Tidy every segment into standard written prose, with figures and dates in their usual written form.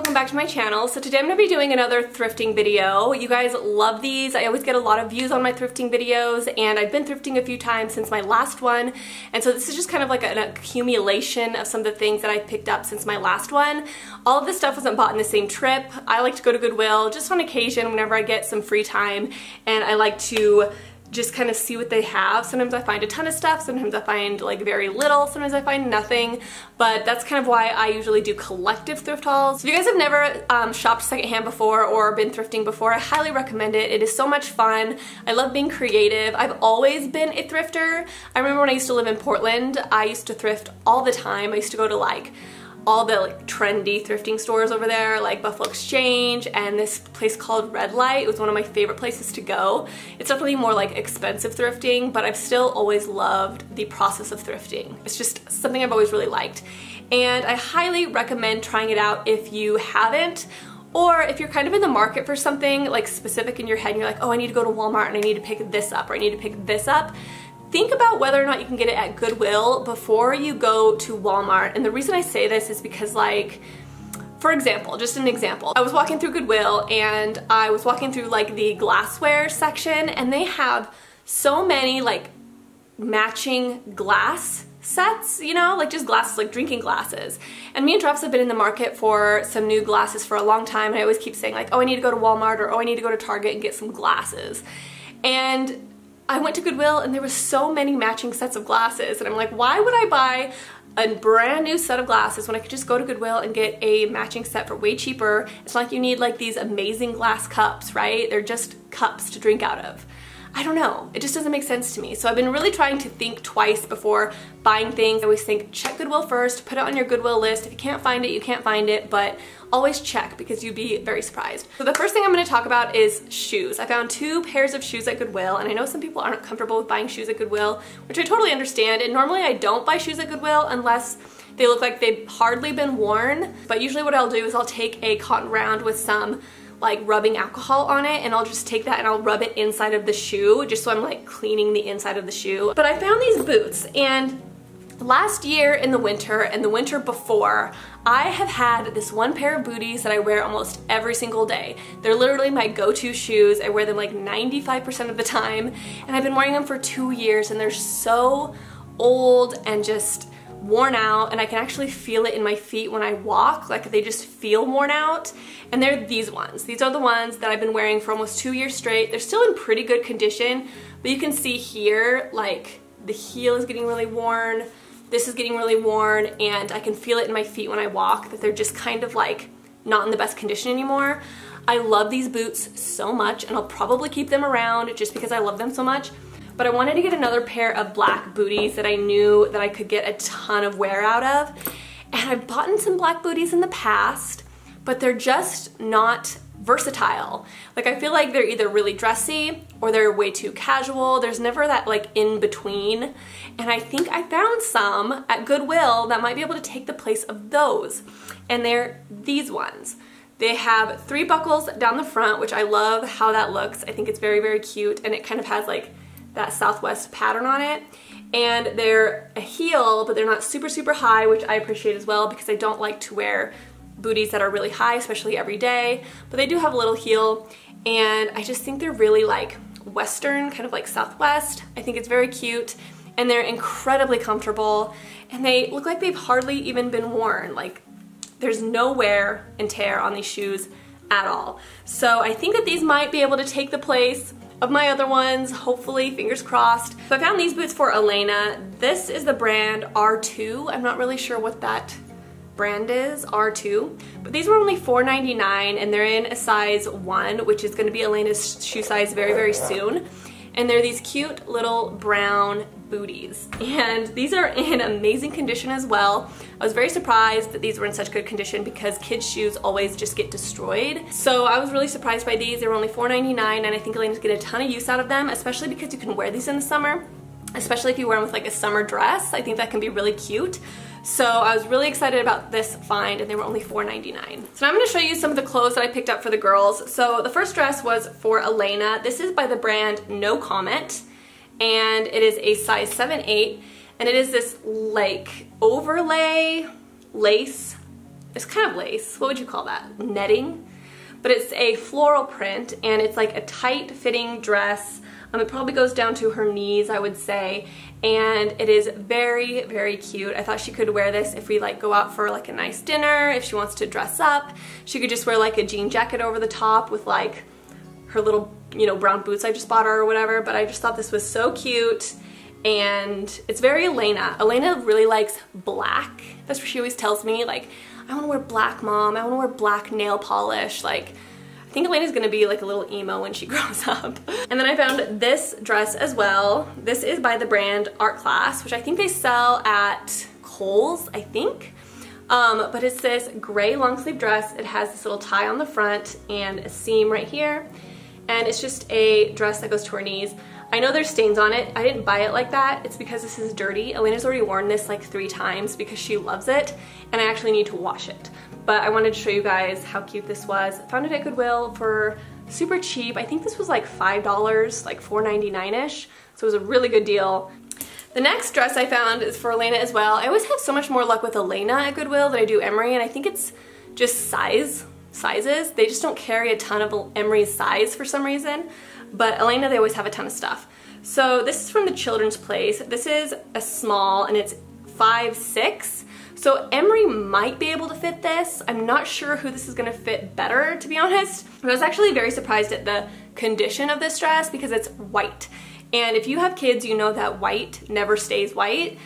welcome back to my channel. So today I'm going to be doing another thrifting video. You guys love these. I always get a lot of views on my thrifting videos, and I've been thrifting a few times since my last one, and so this is just kind of like an accumulation of some of the things that I picked up since my last one. All of this stuff wasn't bought in the same trip. I like to go to Goodwill just on occasion whenever I get some free time, and I like to just kind of see what they have. Sometimes I find a ton of stuff, sometimes I find like very little, sometimes I find nothing, but that's kind of why I usually do collective thrift hauls. If you guys have never shopped secondhand before or been thrifting before, I highly recommend it. It is so much fun. I love being creative. I've always been a thrifter. I remember when I used to live in Portland, I used to thrift all the time. I used to go to like all the like trendy thrifting stores over there, like Buffalo Exchange and this place called Red Light. It was one of my favorite places to go. It's definitely more like expensive thrifting, but I've still always loved the process of thrifting. It's just something I've always really liked. And I highly recommend trying it out if you haven't, or if you're kind of in the market for something like specific in your head and you're like, oh, I need to go to Walmart and I need to pick this up, or I need to pick this up. Think about whether or not you can get it at Goodwill before you go to Walmart. And the reason I say this is because, like, for example, just an example, I was walking through Goodwill and I was walking through like the glassware section, and they have so many like matching glass sets, you know, like just glasses, like drinking glasses. And me and Drops have been in the market for some new glasses for a long time, and I always keep saying like, oh, I need to go to Walmart, or oh, I need to go to Target and get some glasses. And I went to Goodwill and there was so many matching sets of glasses, and I'm like, why would I buy a brand new set of glasses when I could just go to Goodwill and get a matching set for way cheaper? It's not like you need like these amazing glass cups, right? They're just cups to drink out of. I don't know, it just doesn't make sense to me. So I've been really trying to think twice before buying things. I always think, check Goodwill first, put it on your Goodwill list. If you can't find it, you can't find it, but always check because you'd be very surprised. So the first thing I'm going to talk about is shoes. I found 2 pairs of shoes at Goodwill, and I know some people aren't comfortable with buying shoes at Goodwill, which I totally understand, and normally I don't buy shoes at Goodwill unless they look like they've hardly been worn, but usually what I'll do is I'll take a cotton round with some like rubbing alcohol on it, and I'll just take that and I'll rub it inside of the shoe just so I'm like cleaning the inside of the shoe. But I found these boots, and last year in the winter and the winter before, I have had this one pair of booties that I wear almost every single day. They're literally my go-to shoes. I wear them like 95% of the time, and I've been wearing them for 2 years, and they're so old and just worn out, and I can actually feel it in my feet when I walk. Like, they just feel worn out. And they're these ones. These are the ones that I've been wearing for almost 2 years straight. They're still in pretty good condition, but you can see here, like, the heel is getting really worn, this is getting really worn, and I can feel it in my feet when I walk that they're just kind of like not in the best condition anymore. I love these boots so much, and I'll probably keep them around just because I love them so much. But I wanted to get another pair of black booties that I knew that I could get a ton of wear out of. And I've bought in some black booties in the past, but they're just not versatile. Like, I feel like they're either really dressy or they're way too casual. There's never that like in between. And I think I found some at Goodwill that might be able to take the place of those. And they're these ones. They have 3 buckles down the front, which I love how that looks. I think it's very, very cute, and it kind of has like that Southwest pattern on it. And they're a heel, but they're not super, super high, which I appreciate as well because I don't like to wear booties that are really high, especially every day. But they do have a little heel, and I just think they're really like Western, kind of like Southwest. I think it's very cute, and they're incredibly comfortable, and they look like they've hardly even been worn. Like, there's no wear and tear on these shoes at all. So I think that these might be able to take the place of my other ones, hopefully, fingers crossed. So I found these boots for Elena. This is the brand R2. I'm not really sure what that brand is, R2, but these were only $4.99, and they're in a size 1, which is gonna be Elena's shoe size very, very soon. And they're these cute little brown booties, and these are in amazing condition as well. I was very surprised that these were in such good condition because kids' shoes always just get destroyed. So I was really surprised by these. They were only $4.99, and I think Elena's get a ton of use out of them, especially because you can wear these in the summer, especially if you wear them with like a summer dress. I think that can be really cute. So I was really excited about this find, and they were only $4.99. So now I'm going to show you some of the clothes that I picked up for the girls. So the first dress was for Elena. This is by the brand No Comment, and it is a size 7/8, and it is this like overlay lace it's kind of lace. What would you call that? Netting? But it's a floral print, and it's like a tight fitting dress. It probably goes down to her knees, I would say, and it is very, very cute. I thought she could wear this if we like go out for like a nice dinner, if she wants to dress up. She could just wear like a jean jacket over the top with like her little, you know, brown boots I just bought her or whatever, but I just thought this was so cute, and it's very Elena. Elena really likes black. That's what she always tells me, like, I want to wear black, Mom. I want to wear black nail polish. Like, I think Elena's gonna be like a little emo when she grows up. And then I found this dress as well. This is by the brand Art Class, which I think they sell at Kohl's, I think. But it's this gray long sleeve dress. It has this little tie on the front and a seam right here. And it's just a dress that goes to her knees. I know there's stains on it. I didn't buy it like that. It's because this is dirty. Elena's already worn this like 3 times because she loves it, and I actually need to wash it. But I wanted to show you guys how cute this was. I found it at Goodwill for super cheap. I think this was like $5, like $4.99-ish. So it was a really good deal. The next dress I found is for Elena as well. I always have so much more luck with Elena at Goodwill than I do Emery, and I think it's just sizes. They just don't carry a ton of Emery's size for some reason. But Elena, they always have a ton of stuff. So this is from the Children's Place. This is a small, and it's 5'6". So Emery might be able to fit this. I'm not sure who this is gonna fit better, to be honest. But I was actually very surprised at the condition of this dress because it's white. And if you have kids, you know that white never stays white.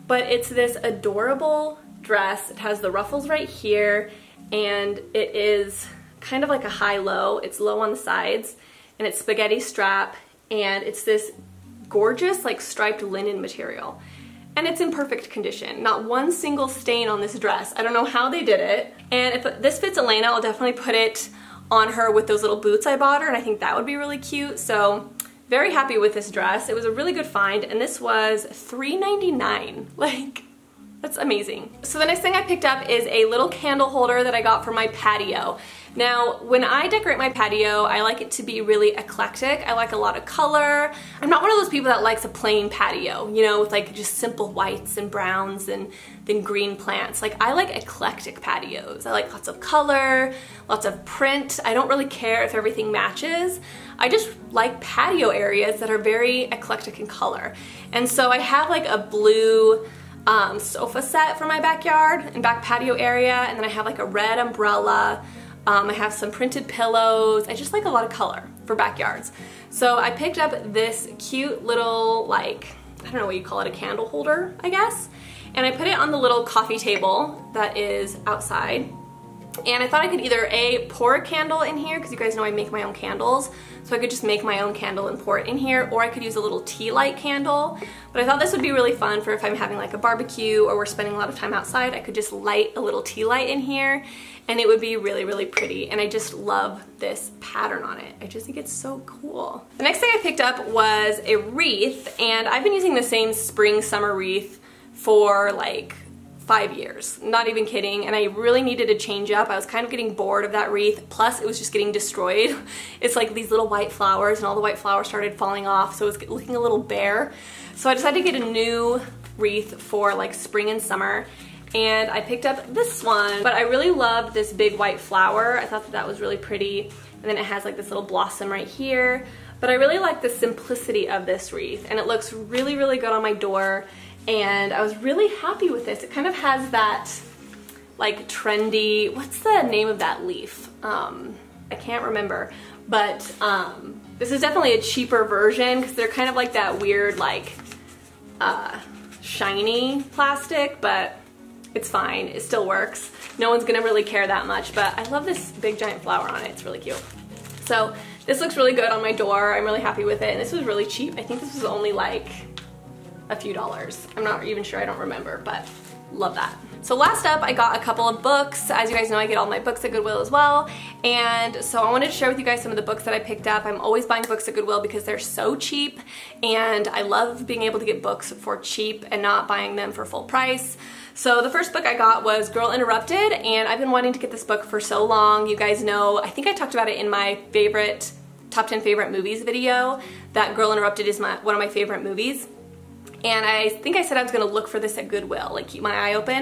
But it's this adorable dress. It has the ruffles right here, and it is kind of like a high-low. It's low on the sides, and it's spaghetti strap, and it's this gorgeous like striped linen material. And it's in perfect condition. Not one single stain on this dress. I don't know how they did it. And if this fits Elena, I'll definitely put it on her with those little boots I bought her, and I think that would be really cute. So very happy with this dress. It was a really good find, and this was $3.99. Like, that's amazing. So the next thing I picked up is a little candle holder that I got for my patio. Now, when I decorate my patio, I like it to be really eclectic. I like a lot of color. I'm not one of those people that likes a plain patio, you know, with like just simple whites and browns and then green plants. Like, I like eclectic patios. I like lots of color, lots of print. I don't really care if everything matches. I just like patio areas that are very eclectic in color. And so I have like a blue sofa set for my backyard and back patio area, and then I have like a red umbrella. I have some printed pillows. I just like a lot of color for backyards. So I picked up this cute little, like, I don't know what you call it, a candle holder, I guess. And I put it on the little coffee table that is outside. And I thought I could either A, pour a candle in here, because you guys know I make my own candles, so I could just make my own candle and pour it in here, or I could use a little tea light candle. But I thought this would be really fun for if I'm having like a barbecue or we're spending a lot of time outside. I could just light a little tea light in here, and it would be really, really pretty. And I just love this pattern on it. I just think it's so cool. The next thing I picked up was a wreath, and I've been using the same spring summer wreath for like 5 years, not even kidding, and I really needed a change up. I was kind of getting bored of that wreath, plus it was just getting destroyed. It's like these little white flowers, and all the white flowers started falling off, so it was looking a little bare. So I decided to get a new wreath for like spring and summer, and I picked up this one. But I really loved this big white flower. I thought that that was really pretty, and then it has like this little blossom right here. But I really like the simplicity of this wreath, and it looks really, really good on my door. And I was really happy with this. It kind of has that like trendy, what's the name of that leaf? I can't remember, but this is definitely a cheaper version because they're kind of like that weird like shiny plastic, but it's fine, it still works. No one's gonna really care that much, but I love this big giant flower on it, it's really cute. So this looks really good on my door. I'm really happy with it, and this was really cheap. I think this was only like a few dollars. I'm not even sure, I don't remember, but love that. So last up, I got a couple of books. As you guys know, I get all my books at Goodwill as well. And so I wanted to share with you guys some of the books that I picked up. I'm always buying books at Goodwill because they're so cheap, and I love being able to get books for cheap and not buying them for full price. So the first book I got was Girl Interrupted, and I've been wanting to get this book for so long. You guys know, I think I talked about it in my top 10 favorite movies video, that Girl Interrupted is one of my favorite movies. and I think I said I was gonna look for this at Goodwill, like keep my eye open,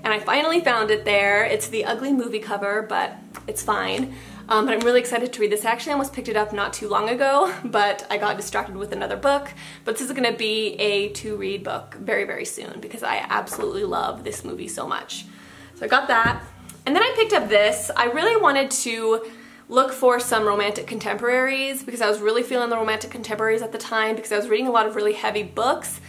and I finally found it there. It's the ugly movie cover, but it's fine. But I'm really excited to read this. I actually almost picked it up not too long ago, but I got distracted with another book. But this is gonna be a to-read book very, very soon because I absolutely love this movie so much. So I got that. And then I picked up this. I really wanted to look for some romantic contemporaries because I was really feeling the romantic contemporaries at the time because I was reading a lot of really heavy books.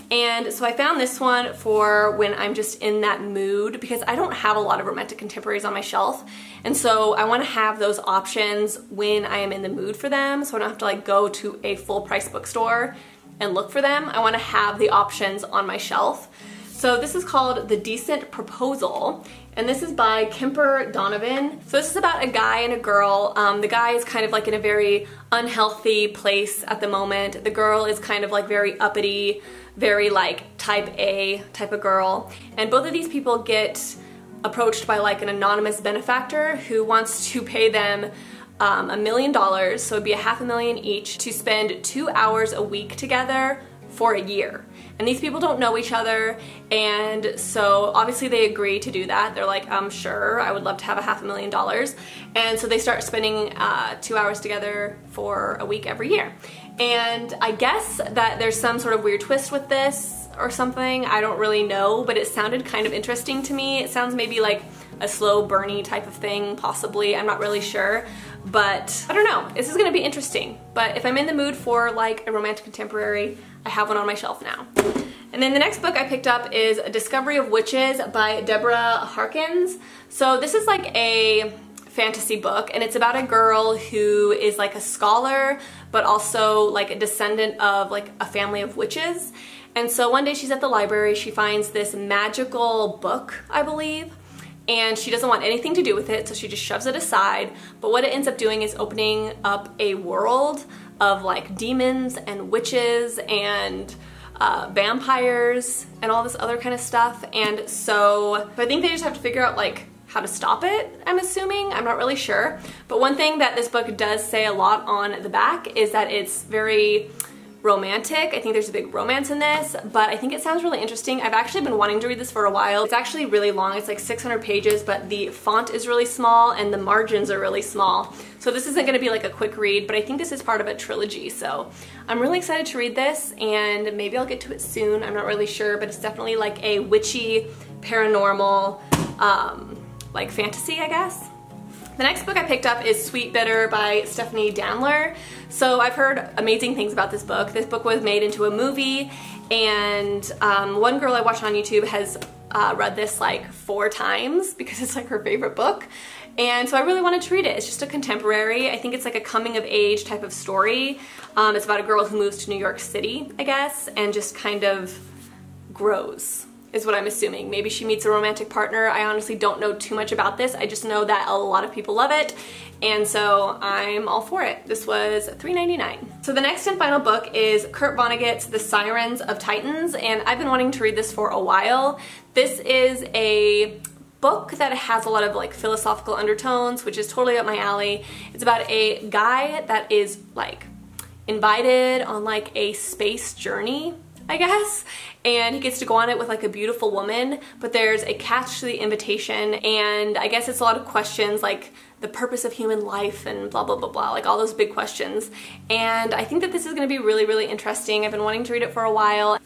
And so I found this one for when I'm just in that mood because I don't have a lot of romantic contemporaries on my shelf. And so I want to have those options when I am in the mood for them, so I don't have to like go to a full price bookstore and look for them. I want to have the options on my shelf. So this is called The Decent Proposal, and this is by Kemper Donovan. So this is about a guy and a girl. The guy is kind of like in a very unhealthy place at the moment. The girl is kind of like very uppity, very like type A type of girl. And both of these people get approached by like an anonymous benefactor who wants to pay them $1 million, so it'd be $500,000 each, to spend 2 hours a week together for a year. And these people don't know each other, and so obviously they agree to do that. They're like, sure, I would love to have $500,000. And so they start spending 2 hours together for a week every year. And I guess that there's some sort of weird twist with this or something. I don't really know, but it sounded kind of interesting to me. It sounds maybe like a slow burny type of thing, possibly. I'm not really sure, but I don't know. This is gonna be interesting. But if I'm in the mood for like a romantic contemporary, I have one on my shelf now. And then the next book I picked up is A Discovery of Witches by Deborah Harkins. So this is like a fantasy book, and it's about a girl who is like a scholar, but also like a descendant of like a family of witches. And so one day she's at the library, she finds this magical book, I believe, and she doesn't want anything to do with it, so she just shoves it aside. But what it ends up doing is opening up a world of like demons and witches and vampires and all this other kind of stuff. And so I think they just have to figure out like how to stop it, I'm assuming. I'm not really sure. But one thing that this book does say a lot on the back is that it's very romantic. I think there's a big romance in this, but I think it sounds really interesting. I've actually been wanting to read this for a while. It's actually really long. It's like 600 pages, but the font is really small and the margins are really small. So this isn't gonna be like a quick read, but I think this is part of a trilogy. So I'm really excited to read this, and maybe I'll get to it soon. I'm not really sure, but it's definitely like a witchy, paranormal, like fantasy, I guess. The next book I picked up is Sweet Bitter by Stephanie Danler. So I've heard amazing things about this book. This book was made into a movie, and one girl I watched on YouTube has read this like 4 times because it's like her favorite book. And so I really wanted to read it. It's just a contemporary. I think it's like a coming of age type of story. It's about a girl who moves to New York City, I guess, and just kind of grows, is what I'm assuming. Maybe she meets a romantic partner. I honestly don't know too much about this. I just know that a lot of people love it, and so I'm all for it. This was $3.99. So the next and final book is Kurt Vonnegut's The Sirens of Titans, and I've been wanting to read this for a while. This is a book that has a lot of like philosophical undertones, which is totally up my alley. It's about a guy that is like invited on like a space journey, I guess, and he gets to go on it with like a beautiful woman, but there's a catch to the invitation, and I guess it's a lot of questions like the purpose of human life and blah blah blah blah, like all those big questions. And I think that this is going to be really, really interesting. I've been wanting to read it for a while,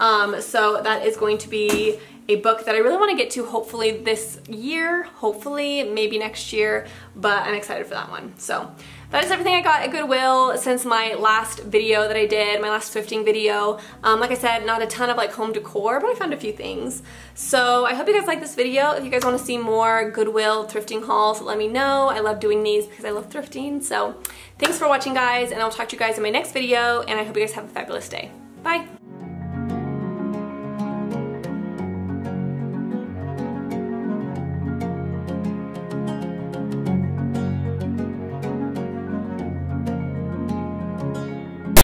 so that is going to be a book that I really want to get to hopefully this year, hopefully maybe next year, but I'm excited for that one. So that is everything I got at Goodwill since my last video that I did, my last thrifting video. Like I said, not a ton of like home decor, but I found a few things. So I hope you guys like this video. If you guys want to see more Goodwill thrifting hauls, let me know. I love doing these because I love thrifting. So thanks for watching, guys, and I'll talk to you guys in my next video, and I hope you guys have a fabulous day. Bye!